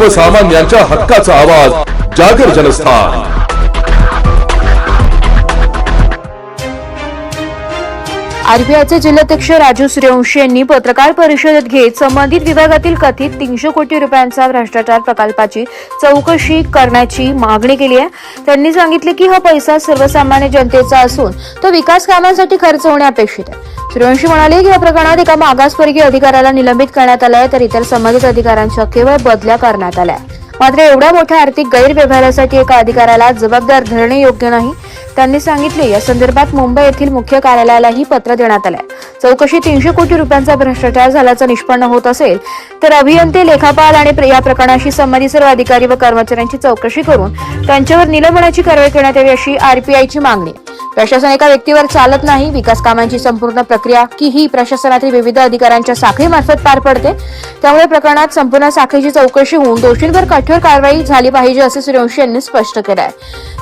सर्वसामान्यांच्या हक्काचा आवाज जागर जनस्थान। आरबीआयचे जिल्हाध्यक्ष राजू सूर्यवंशी यांनी पत्रकार परिषदेत घेत संबंधित विभागातील कथित 300 कोटी रुपयांचा भ्रष्टाचार प्रकल्पाची चौकशी करण्याची मागणी केली आहे। त्यांनी सांगितले की हा पैसा सर्वसामान्य जनतेचा असून तो विकास कामांसाठी खर्च होणे अपेक्षित आहे। सूर्यवंशी म्हणाले की या प्रकरणात एका मागासवर्गीय अधिकाऱ्याला निलंबित करण्यात आले आहे, तर इतर संबंधित अधिकाऱ्यांच्या केवळ बदल्या करण्यात आल्या। मात्र एवढ्या मोठ्या आर्थिक गैरव्यवहारासाठी एका अधिकाऱ्याला जबाबदार धरणे योग्य नाही। त्यांनी सांगितले या संदर्भात मुंबई येथील मुख्य कार्यालयालाही पत्र देण्यात आले। चौकशी 300 कोटी रुपयांचा भ्रष्टाचार झाल्याचं निष्पन्न होत असेल तर अभियंते, लेखापाल आणि या प्रकरणाशी संबंधित सर्व अधिकारी व कर्मचाऱ्यांची चौकशी करून त्यांच्यावर निलंबनाची कारवाई करण्यात यावी अशी आरबीआयची मागणी। प्रशासन एका व्यक्तीवर चालत नाही, विकास कामांची संपूर्ण प्रक्रिया ही प्रशासनातील विविध अधिकाऱ्यांच्या साखळीमार्फत पार पडते। त्यामुळे प्रकरणात संपूर्ण साखळीची चौकशी होऊन दोषींवर कठोर कारवाई झाली पाहिजे असे सूर्यवंशी यांनी स्पष्ट केले आहे।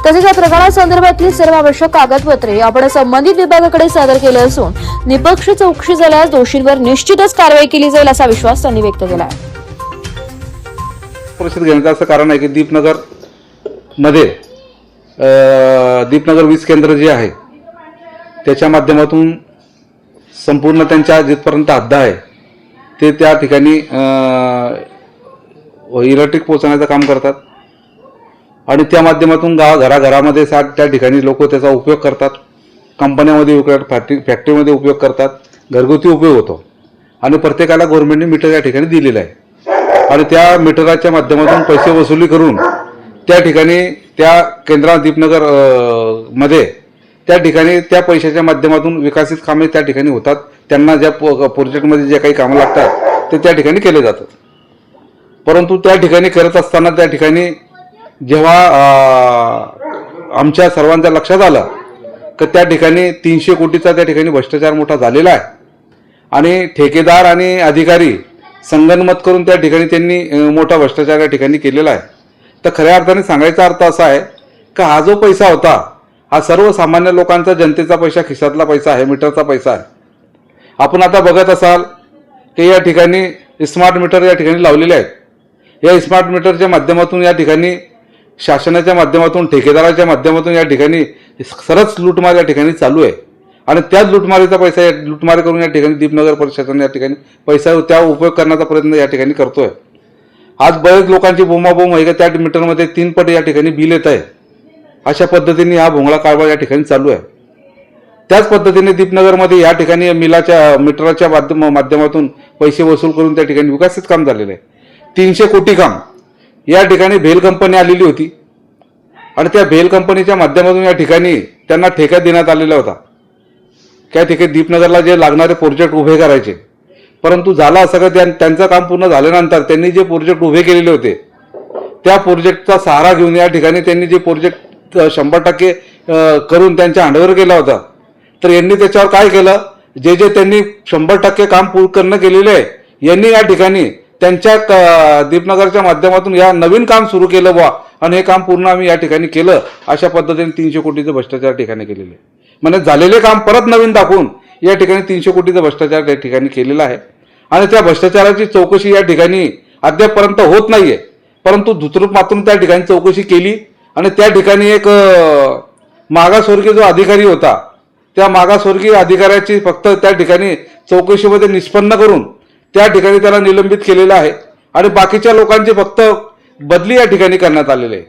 तसेच या प्रकरणासंदर्भातील सर्व आवश्यक कागदपत्रे आपण संबंधित विभागाकडे सादर केले असून निष्पक्ष चौकशी झाल्यास दोषींवर निश्चितच कारवाई केली जाईल असा विश्वास त्यांनी व्यक्त केला आहे। परिषद घेण्याचं असं कारण आहे की दीपनगर मध्ये दीपनगर वीज केंद्र जे आहे त्याच्या माध्यमातून संपूर्ण त्यांच्या जिथपर्यंत हद्द आहे ते त्या ठिकाणी इलेक्ट्रिक पोहोचवण्याचं काम करतात आणि त्या माध्यमातून घराघरामध्ये त्या ठिकाणी लोक त्याचा उपयोग करतात, कंपन्यांमध्ये उपयोग करतात, फॅक्टरीमध्ये उपयोग करतात, घरगुती उपयोग होतो आणि प्रत्येकाला गव्हर्नमेंटने मीटर या ठिकाणी दिलेलं आहे आणि त्या मीटराच्या माध्यमातून पैसे वसुली करून त्या ठिकाणी त्या केंद्रात दीपनगर मध्ये त्या ठिकाणी त्या पैशाच्या माध्यमातून विकसित कामे त्या ठिकाणी होतात। त्यांना ज्या प्रोजेक्टमध्ये जे काही कामं लागतात ते त्या ठिकाणी केले जातात। परंतु त्या ठिकाणी करत असताना त्या ठिकाणी जेव्हा आमच्या सर्वांच्या लक्षात आलं की त्या ठिकाणी 300 कोटीचा त्या ठिकाणी भ्रष्टाचार मोठा झालेला आहे आणि ठेकेदार आणि अधिकारी संगनमत करून त्या ठिकाणी त्यांनी मोठा भ्रष्टाचार या ठिकाणी केलेला आहे। तर खऱ्या अर्थाने सांगायचा अर्थ असा आहे की हा जो पैसा होता हा सर्वसामान्य लोकांचा, जनतेचा पैसा, खिशातला पैसा आहे, मीटरचा पैसा आहे। आपण आता बघत असाल की या ठिकाणी स्मार्ट मीटर या ठिकाणी लावलेले आहेत। या स्मार्ट मीटरच्या माध्यमातून या ठिकाणी शासनाच्या माध्यमातून, ठेकेदाराच्या माध्यमातून या ठिकाणी सरस लूटमार या ठिकाणी चालू आहे आणि त्याच लूटमारीचा पैसा लूटमार करून या ठिकाणी दीपनगर प्रशासन या ठिकाणी पैसा त्या उपयोग करण्याचा प्रयत्न या ठिकाणी करतोय। आज बरेच लोकांची बोंबाबोंब आहे की त्या मीटरमध्ये 3 पट या ठिकाणी बिल येत आहे। अशा पद्धतीने हा भोंगळा कारभार या ठिकाणी चालू आहे। त्याच पद्धतीने दीपनगरमध्ये या ठिकाणी मीटरच्या माध्यमातून पैसे वसूल करून त्या ठिकाणी विकसित काम झालेलं आहे। 300 कोटी काम या ठिकाणी भेल कंपनी आलेली होती आणि त्या भेल कंपनीच्या माध्यमातून या ठिकाणी त्यांना ठेका देण्यात आलेला होता। त्या ठिकाणी दीपनगरला जे लागणारे प्रोजेक्ट उभे करायचे, परंतु झालं असं की त्यांचं काम पूर्ण झाल्यानंतर त्यांनी जे प्रोजेक्ट उभे केलेले होते त्या प्रोजेक्टचा सहारा घेऊन या ठिकाणी त्यांनी जे प्रोजेक्ट 100% करून त्यांच्या हँडओव्हर केला होता, तर यांनी त्याच्यावर काय केलं, जे त्यांनी 100% काम पूर्ण केलेले आहे यांनी या ठिकाणी त्यांच्या दीपनगरच्या माध्यमातून या नवीन काम सुरू केलं बुवा आणि हे काम पूर्ण आम्ही या ठिकाणी केलं अशा पद्धतीने 300 कोटीचं भ्रष्टाचार ठिकाणी केलेलं आहे। म्हणजे झालेले काम परत नवीन दाखवून या ठिकाणी 300 कोटीचा भ्रष्टाचार त्या ठिकाणी केलेला आहे आणि त्या भ्रष्टाचाराची चौकशी या ठिकाणी अद्यापपर्यंत होत नाहीये। परंतु दुसरूप मात्र त्या ठिकाणी चौकशी केली आणि त्या ठिकाणी एक मागासवर्गीय जो अधिकारी होता त्या मागासवर्गीय अधिकाऱ्याची फक्त त्या ठिकाणी चौकशीमध्ये निष्पन्न करून त्या ठिकाणी त्याला निलंबित केलेलं आहे आणि बाकीच्या लोकांची फक्त बदली या ठिकाणी करण्यात आलेली आहे।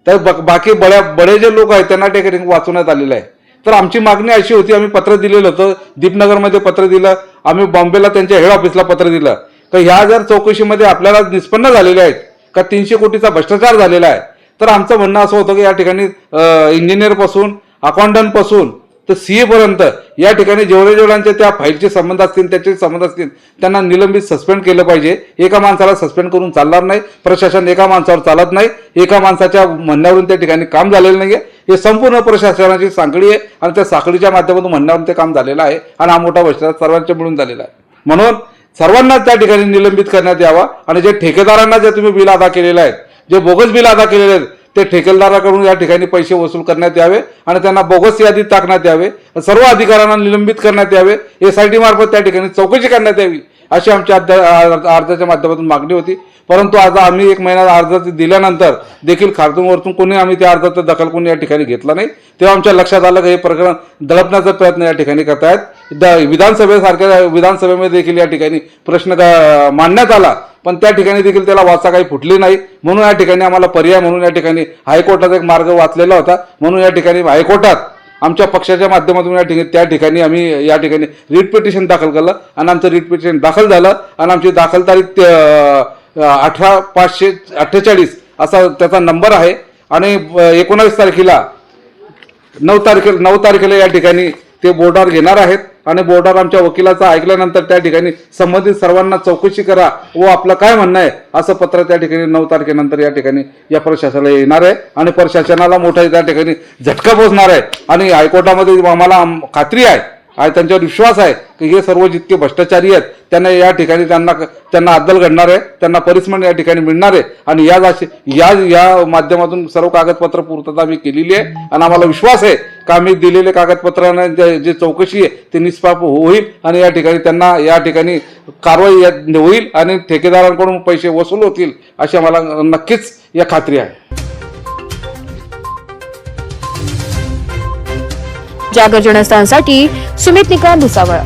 तर बाकी बडे जे लोक आहेत त्यांना त्या ठिकाणी वाचवण्यात आलेलं आहे। तर आमची मागणी अशी होती, आम्ही पत्र दिलेलं होतं, दीपनगरमध्ये पत्र दिलं, आम्ही बॉम्बेला त्यांच्या हेड ऑफिसला पत्र दिलं की ह्या जर चौकशीमध्ये आपल्याला निष्पन्न झालेले आहेत का 300 कोटीचा भ्रष्टाचार झालेला आहे, तर आमचं म्हणणं असं होतं की या ठिकाणी इंजिनियर पासून, अकाउंटंट पासून तर सीए पर्यंत या ठिकाणी जेवढ्यांचे त्या फाईलचे संबंध असतील, त्याचे संबंध असतील, त्यांना निलंबित सस्पेंड केलं पाहिजे। एका माणसाला सस्पेंड करून चालणार नाही, प्रशासन एका माणसावर चालत नाही, एका माणसाच्या म्हणण्यावरून त्या ठिकाणी काम झालेलं नाहीये। हे संपूर्ण प्रशासनाची साखळी आहे आणि त्या साखळीच्या माध्यमातून म्हणण्यावरून ते काम झालेलं आहे आणि हा मोठा भ्रष्टाचार सर्वांच्या मिळून झालेला आहे। म्हणून सर्वांना त्या ठिकाणी निलंबित करण्यात यावा आणि जे ठेकेदारांना जे तुम्ही बिल अदा केलेले आहेत, जे बोगस बिल अदा केलेले आहेत, ते ठेकेदाराकडून या ठिकाणी पैसे वसूल करण्यात यावे आणि त्यांना बोगस यादीत टाकण्यात यावे, सर्व अधिकाऱ्यांना निलंबित करण्यात यावे, SIT मार्फत त्या ठिकाणी चौकशी करण्यात यावी अशी आमची अर्जाच्या माध्यमातून मागणी होती. परंतु आज आम्ही 1 महिना अर्ज दिल्यानंतर देखील खारतून कोणी आम्ही त्या अर्जाचा दखल कोणी या ठिकाणी घेतला नाही. तेव्हा आमच्या लक्षात आलं की हे प्रकरण दडपण्याचा प्रयत्न या ठिकाणी करतायत. विधानसभेमध्ये देखील या ठिकाणी प्रश्न मांडण्यात आला, पण त्या ठिकाणी देखील त्याला वाचा काही फुटली नाही. म्हणून या ठिकाणी आम्हाला पर्याय म्हणून या ठिकाणी हायकोर्टाचा एक मार्ग वाचलेला होता. म्हणून या ठिकाणी हायकोर्टात आमच्या पक्षाच्या माध्यमातून त्या ठिकाणी आम्ही या ठिकाणी रिट पिटिशन दाखल केलं आणि आमचं रिट पिटिशन दाखल झालं आणि आमची दाखल तारीख 18/548 असा त्याचा नंबर आहे. आणि 19 तारखेला 9 तारखेला या ठिकाणी ते बोर्डावर घेणार आहेत आणि बोर्डावर आमच्या वकिलाचं ऐकल्यानंतर त्या ठिकाणी संबंधित सर्वांना चौकशी करा व आपलं काय म्हणणं आहे असं पत्र त्या ठिकाणी 9 तारखेनंतर या ठिकाणी या प्रशासनाला येणार आहे आणि प्रशासनाला मोठा त्या ठिकाणी झटका पोचणार आहे. आणि हायकोर्टामध्ये आम्हाला खात्री आहे आणि त्यांच्यावर विश्वास आहे की हे सर्व जितके भ्रष्टाचारी आहेत त्यांना या ठिकाणी त्यांना अद्दल घडणार आहे, त्यांना पनिशमेंट या ठिकाणी मिळणार आहे. आणि या माध्यमातून सर्व कागदपत्र पूर्तता आम्ही केलेली आहे आणि आम्हाला विश्वास आहे की आम्ही दिलेले कागदपत्रांना जे चौकशी आहे ते निष्पाप होईल आणि या ठिकाणी त्यांना या ठिकाणी कारवाई होईल आणि ठेकेदारांकडून पैसे वसूल होतील अशी आम्हाला नक्कीच या खात्री आहे. जागर जनस्थानसाठी सुमित निकाम भुसावळ.